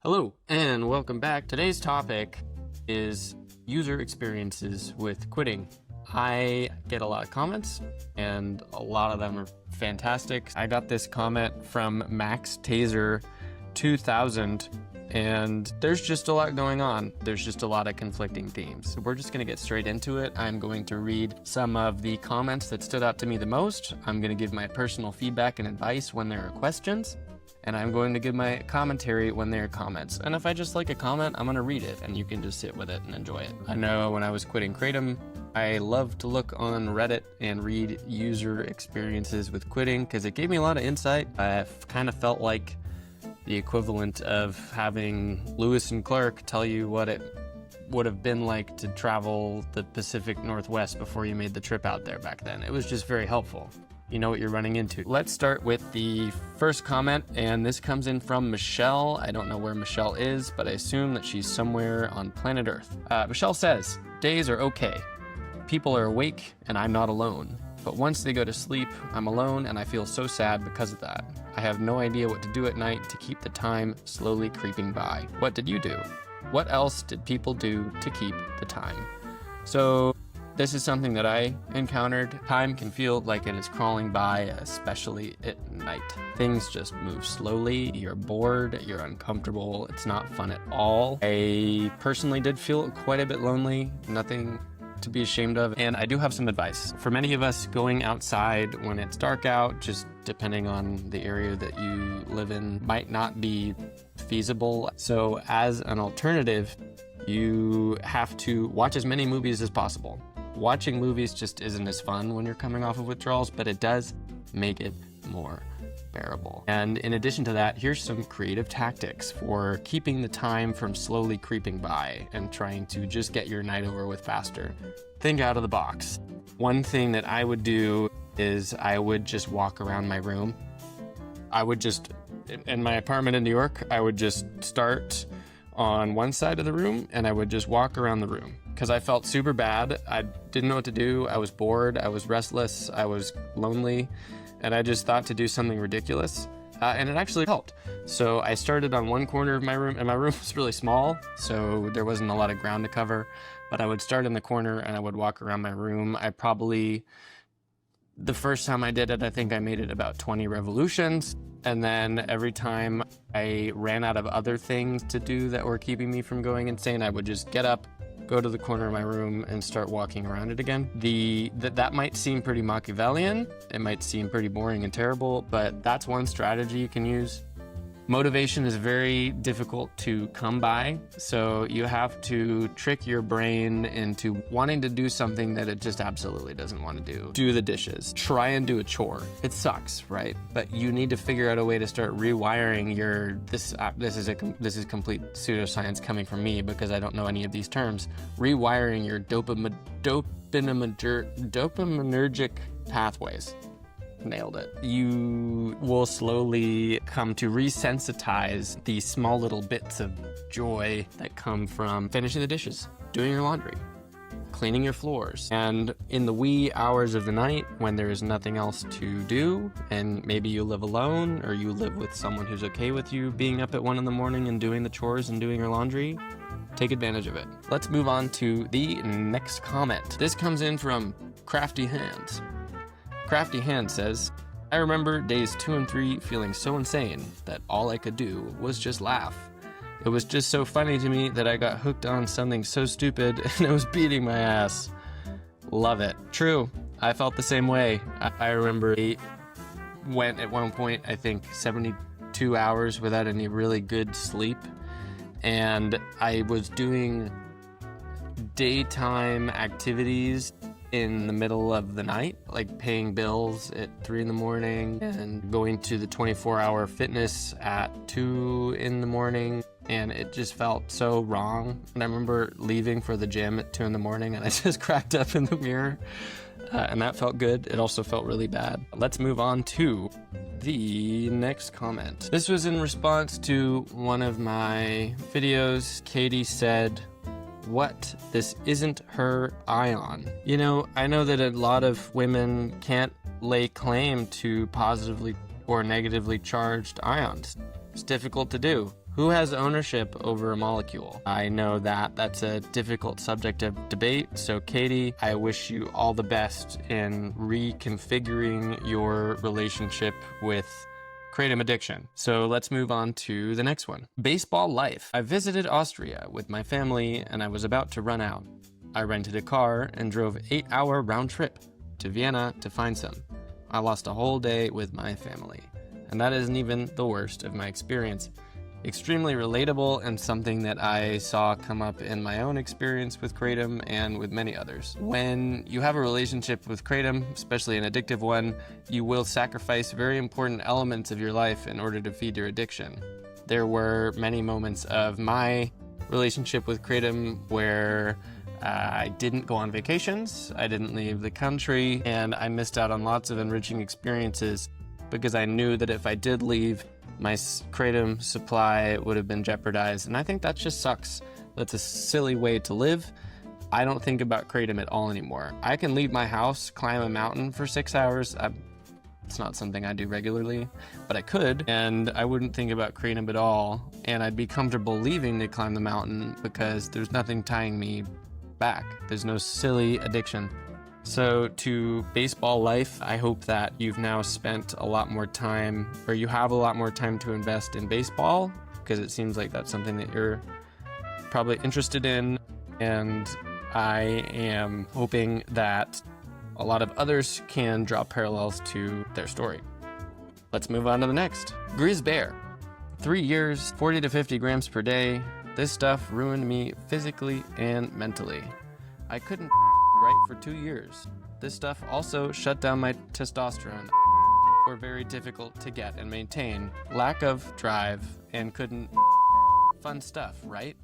Hello and welcome back. Today's topic is user experiences with quitting. I get a lot of comments and a lot of them are fantastic. I got this comment from Max Taser 2000 and there's just a lot going on. There's just a lot of conflicting themes. So we're just going to get straight into it. I'm going to read some of the comments that stood out to me the most. I'm going to give my personal feedback and advice when there are questions. And I'm going to give my commentary when there are comments. And if I just like a comment, I'm gonna read it and you can just sit with it and enjoy it. I know when I was quitting Kratom, I loved to look on Reddit and read user experiences with quitting because it gave me a lot of insight. I kind of felt like the equivalent of having Lewis and Clark tell you what it would have been like to travel the Pacific Northwest before you made the trip out there back then. It was just very helpful. You know what you're running into. Let's start with the first comment, and this comes in from Michelle. I don't know where Michelle is, but I assume that she's somewhere on planet Earth. Michelle says, days are okay. People are awake, and I'm not alone. But once they go to sleep, I'm alone, and I feel so sad because of that. I have no idea what to do at night to keep the time slowly creeping by. What did you do? What else did people do to keep the time? So, this is something that I encountered. Time can feel like it is crawling by, especially at night. Things just move slowly, you're bored, you're uncomfortable, it's not fun at all. I personally did feel quite a bit lonely, nothing to be ashamed of, and I do have some advice. For many of us, going outside when it's dark out, just depending on the area that you live in, might not be feasible. So as an alternative, you have to watch as many movies as possible. Watching movies just isn't as fun when you're coming off of withdrawals, but it does make it more bearable. And in addition to that, here's some creative tactics for keeping the time from slowly creeping by and trying to just get your night over with faster. Think out of the box. One thing that I would do is I would just walk around my room. I would just, in my apartment in New York, I would just start on one side of the room and I would just walk around the room because I felt super bad. I didn't know what to do. I was bored. I was restless. I was lonely. And I just thought to do something ridiculous. And it actually helped. So I started on one corner of my room, and my room was really small, so there wasn't a lot of ground to cover. But I would start in the corner and I would walk around my room. The first time I did it, I think I made it about 20 revolutions. And then every time I ran out of other things to do that were keeping me from going insane, I would just get up, go to the corner of my room and start walking around it again. That might seem pretty Machiavellian. It might seem pretty boring and terrible, but that's one strategy you can use. Motivation is very difficult to come by, so you have to trick your brain into wanting to do something that it just absolutely doesn't want to do. Do the dishes. Try and do a chore. It sucks, right? But you need to figure out a way to start rewiring your, this is complete pseudoscience coming from me because I don't know any of these terms, rewiring your dopaminergic pathways. Nailed it. You will slowly come to resensitize the small little bits of joy that come from finishing the dishes, doing your laundry, cleaning your floors. And in the wee hours of the night when there is nothing else to do, and maybe you live alone or you live with someone who's okay with you being up at 1 a.m. and doing the chores and doing your laundry, take advantage of it. Let's move on to the next comment. This comes in from Crafty Hands. Crafty Hand says, I remember days 2 and 3 feeling so insane that all I could do was just laugh. It was just so funny to me that I got hooked on something so stupid and it was beating my ass. Love it. True. I felt the same way. I remember I went at one point, I think 72 hours without any really good sleep. And I was doing daytime activities in the middle of the night, like paying bills at 3 a.m. and going to the 24-hour fitness at 2 a.m. and it just felt so wrong. And I remember leaving for the gym at 2 a.m. and I just cracked up in the mirror and that felt good. It also felt really bad. Let's move on to the next comment. This was in response to one of my videos. Katie said, what this isn't her ion. You know, I know that a lot of women can't lay claim to positively or negatively charged ions. It's difficult to do. Who has ownership over a molecule? I know that that's a difficult subject of debate, so Katie, I wish you all the best in reconfiguring your relationship with kratom addiction. So let's move on to the next one. Baseball life. I visited Austria with my family and I was about to run out. I rented a car and drove 8-hour round trip to Vienna to find some. I lost a whole day with my family. And that isn't even the worst of my experience. Extremely relatable and something that I saw come up in my own experience with kratom and with many others. When you have a relationship with kratom, especially an addictive one, you will sacrifice very important elements of your life in order to feed your addiction. There were many moments of my relationship with kratom where I didn't go on vacations, I didn't leave the country, and I missed out on lots of enriching experiences because I knew that if I did leave, my kratom supply would have been jeopardized. And I think that just sucks. That's a silly way to live. I don't think about kratom at all anymore. I can leave my house, climb a mountain for 6 hours. It's not something I do regularly, but I could, and I wouldn't think about kratom at all. And I'd be comfortable leaving to climb the mountain because there's nothing tying me back. There's no silly addiction. So to baseball life, I hope that you've now spent a lot more time, or you have a lot more time to invest in baseball, because it seems like that's something that you're probably interested in. And I am hoping that a lot of others can draw parallels to their story. Let's move on to the next. Grizz Bear. 3 years, 40 to 50 grams per day. This stuff ruined me physically and mentally. I couldn't right for 2 years. This stuff also shut down my testosterone. Were very difficult to get and maintain. Lack of drive and couldn't fun stuff, right?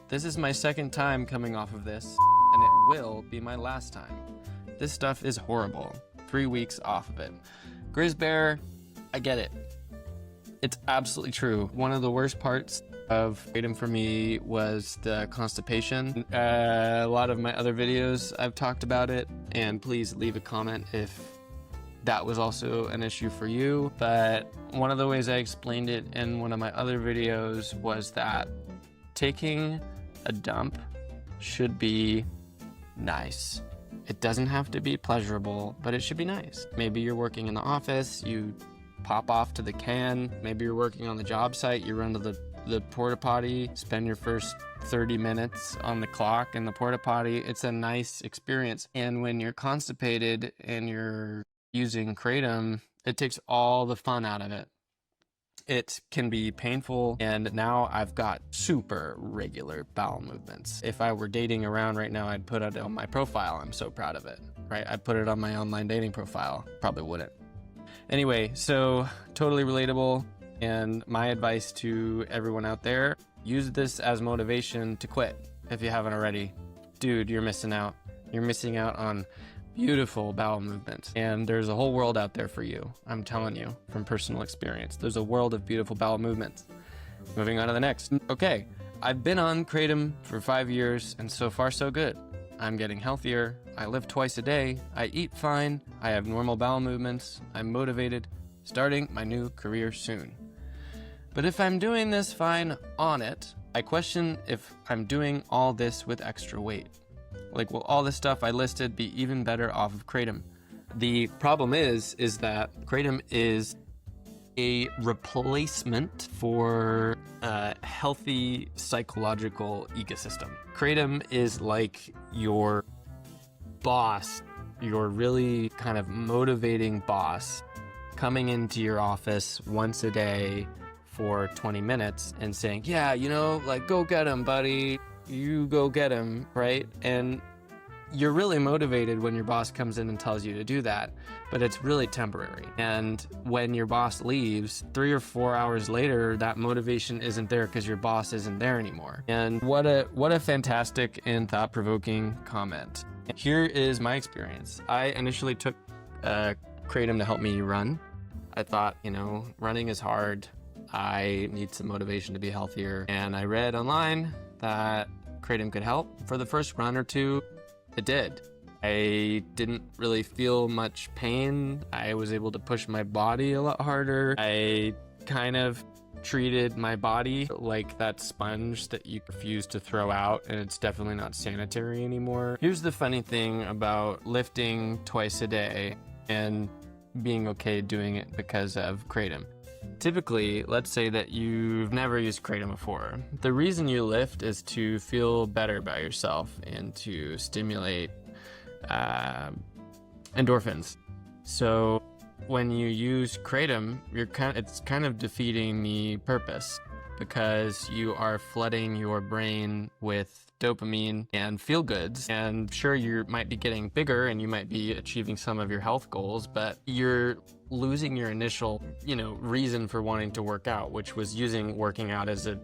This is my second time coming off of this, and it will be my last time. This stuff is horrible. 3 weeks off of it. Grizz Bear, I get it. It's absolutely true. One of the worst parts of kratom for me was the constipation. A lot of my other videos I've talked about it, and please leave a comment if that was also an issue for you. But one of the ways I explained it in one of my other videos was that taking a dump should be nice. It doesn't have to be pleasurable, but it should be nice. Maybe you're working in the office, you pop off to the can. Maybe you're working on the job site, you run to the porta potty, spend your first 30 minutes on the clock in the porta potty. It's a nice experience. And when you're constipated and you're using kratom, it takes all the fun out of it. It can be painful, and now I've got super regular bowel movements. If I were dating around right now, I'd put it on my profile. I'm so proud of it, right? I'd put it on my online dating profile. Probably wouldn't. Anyway, so totally relatable. And my advice to everyone out there, use this as motivation to quit if you haven't already. Dude, you're missing out. You're missing out on beautiful bowel movements. And there's a whole world out there for you. I'm telling you from personal experience. There's a world of beautiful bowel movements. Moving on to the next. Okay, I've been on kratom for 5 years and so far so good. I'm getting healthier. I live twice a day. I eat fine. I have normal bowel movements. I'm motivated. Starting my new career soon. But if I'm doing this fine on it, I question if I'm doing all this with extra weight. Like, will all the stuff I listed be even better off of kratom? The problem is that kratom is a replacement for a healthy psychological ecosystem. Kratom is like your boss, your really kind of motivating boss, coming into your office once a day for 20 minutes and saying, yeah, you know, like, go get him, buddy. You go get him, right? And you're really motivated when your boss comes in and tells you to do that, but it's really temporary. And when your boss leaves, 3 or 4 hours later, that motivation isn't there because your boss isn't there anymore. And what a fantastic and thought-provoking comment. Here is my experience. I initially took kratom to help me run. I thought, you know, running is hard. I need some motivation to be healthier. And I read online that kratom could help. For the first run or two, it did. I didn't really feel much pain. I was able to push my body a lot harder. I kind of treated my body like that sponge that you refuse to throw out, and it's definitely not sanitary anymore. Here's the funny thing about lifting twice a day and being okay doing it because of Kratom. Typically, let's say that you've never used Kratom before. The reason you lift is to feel better about yourself and to stimulate endorphins. So when you use Kratom, it's kind of defeating the purpose, because you are flooding your brain with dopamine and feel goods. And sure, you might be getting bigger and you might be achieving some of your health goals, but you're losing your initial, reason for wanting to work out, which was using working out as a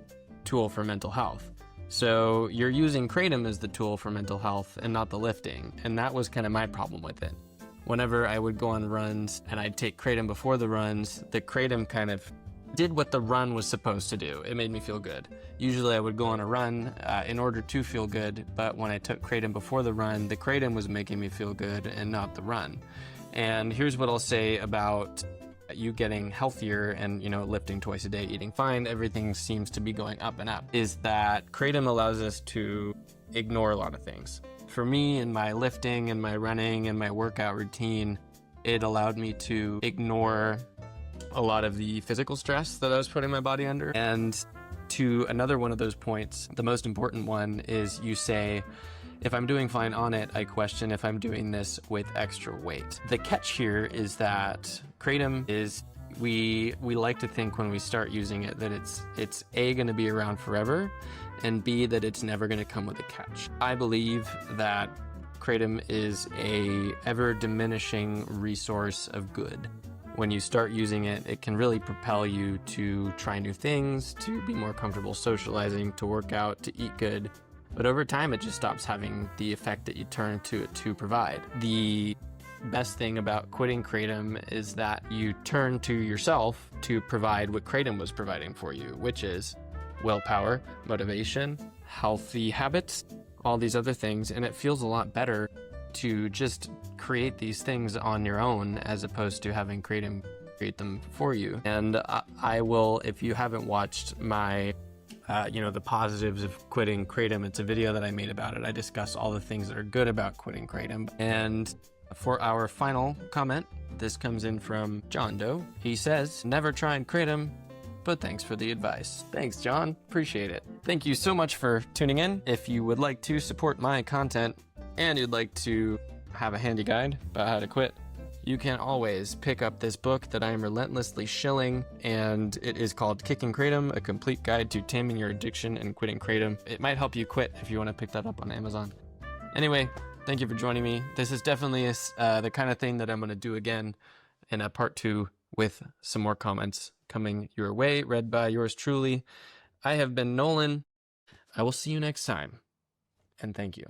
tool for mental health. So you're using Kratom as the tool for mental health and not the lifting. And that was kind of my problem with it. Whenever I would go on runs and I'd take Kratom before the runs, the Kratom kind of did what the run was supposed to do. It made me feel good. Usually I would go on a run in order to feel good, but when I took Kratom before the run, the Kratom was making me feel good and not the run. And here's what I'll say about you getting healthier and, lifting twice a day, eating fine, everything seems to be going up and up, is that Kratom allows us to ignore a lot of things. For me, in my lifting and my running and my workout routine, it allowed me to ignore a lot of the physical stress that I was putting my body under. And to another one of those points, the most important one is you say, if I'm doing fine on it, I question if I'm doing this with extra weight. The catch here is that Kratom is, we like to think when we start using it that it's A, going to be around forever, and B, that it's never going to come with a catch. I believe that Kratom is a ever diminishing resource of good. When you start using it, it can really propel you to try new things, to be more comfortable socializing, to work out, to eat good. But over time, it just stops having the effect that you turn to it to provide. The best thing about quitting Kratom is that you turn to yourself to provide what Kratom was providing for you, which is willpower, motivation, healthy habits, all these other things. And it feels a lot better to just create these things on your own as opposed to having Kratom create them for you. And I will, if you haven't watched my the positives of quitting Kratom, it's a video that I made about it. I discuss all the things that are good about quitting Kratom. And for our final comment, this comes in from John Doe. He says, never tried Kratom, but thanks for the advice. Thanks, John. Appreciate it. Thank you so much for tuning in. If you would like to support my content and you'd like to have a handy guide about how to quit, you can always pick up this book that I am relentlessly shilling, and it is called Kicking Kratom, A Complete Guide to Taming Your Addiction and Quitting Kratom. It might help you quit if you want to pick that up on Amazon. Anyway, thank you for joining me. This is definitely the kind of thing that I'm going to do again in a part 2 with some more comments coming your way, read by yours truly. I have been Nolan. I will see you next time, and thank you.